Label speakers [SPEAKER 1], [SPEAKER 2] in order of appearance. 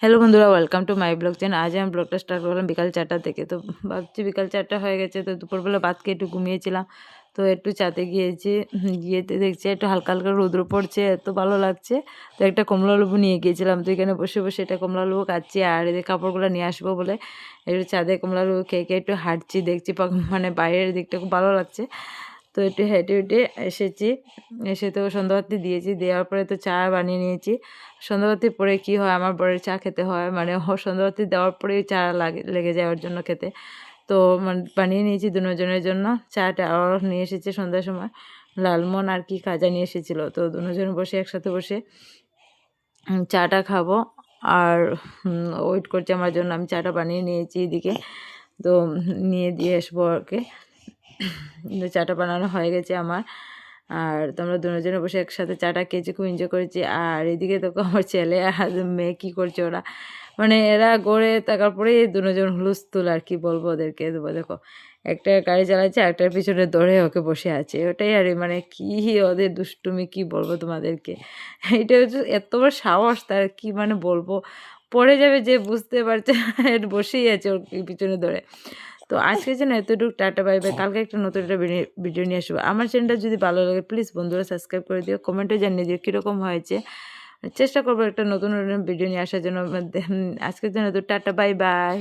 [SPEAKER 1] Hello বন্ধুরা, welcome to my blog channel. আজ আমি ব্লগটা স্টার্ট করলাম বিকাল 4টা থেকে। তো ভাবছি বিকাল 4টা হয়ে গেছে, তো দুপুরবেলা ভাত খেয়ে একটু ঘুমিয়েছিলাম। তো একটু ছাদে গিয়েছি, গিয়েতে দেখছি একটু হালকা হালকা রৌদ্র পড়ছে, এত ভালো লাগছে। তো একটা কমলা লেবু নিয়ে গিয়েছিলাম, তো এখানে বসে বসে এটা কমলা লেবু খাচ্ছি, আর এদের কাপড়গুলো নিয়ে আসবো বলে একটু ছাদে কমলা লেবু খেয়ে খেয়ে একটু হাঁটছি, দেখছি মানে বাইরের দিকটা খুব ভালো লাগছে। তো একটু হেঁটে হেঁটে এসেছি, এসে তো সন্ধ্যাবাতি দিয়েছি, দেওয়ার পরে তো চা বানিয়ে নিয়েছি। সন্ধ্যাবাতি পরে কি হয়, আমার বরের চা খেতে হয়, মানে সন্ধ্যাবাতি দেওয়ার পরেই চা লেগে যায় ওর জন্য খেতে। তো মানে বানিয়ে নিয়েছি দুজনের জন্য। চাটা আর নিয়ে এসেছে সন্ধ্যার সময় লালমোহন আর কি খাজা নিয়ে এসেছিলো। তো দুজন বসে একসাথে বসে চাটা খাবো। আর ওয়েট করছে আমার জন্য, আমি চাটা বানিয়ে নিয়েছি এদিকে। তো নিয়ে দিয়ে আসবো ওকে। চাটা বানানো হয়ে গেছে আমার, আর তোমরা দুজনে বসে একসাথে চাটা খেয়েছি, খুব এনজয় করেছি। আর এদিকে দেখো আমার ছেলে আর মেয়ে কী করছে, ওরা মানে এরা গড়ে থাকার পরেই দুজন হুলস্থুল, আর কি বলবো ওদেরকে। দেখো একটা গাড়ি চালাচ্ছে, একটার পিছনে দৌড়ে ওকে বসে আছে, ওটাই। আর মানে কি ওদের দুষ্টুমি, কি বলবো তোমাদেরকে। এটা হচ্ছে এত বড় সাহস, তার কি মানে বলবো, পড়ে যাবে যে বুঝতে পারছে, বসেই আছে ওর পিছনে ধরে। তো আজকের জন্য এতটুকু, টাটা বাই বাই। কালকে একটা নতুন একটা ভিডিও নিয়ে আসবো। আমার চ্যানেলটা যদি ভালো লাগে প্লিজ বন্ধুরা সাবস্ক্রাইব করে দিও, কমেন্টে জানিয়ে দিও কীরকম হয়েছে। চেষ্টা করবো একটা নতুন নতুন ভিডিও নিয়ে আসার জন্য। আজকের জন্য তো টাটা বাই বাই।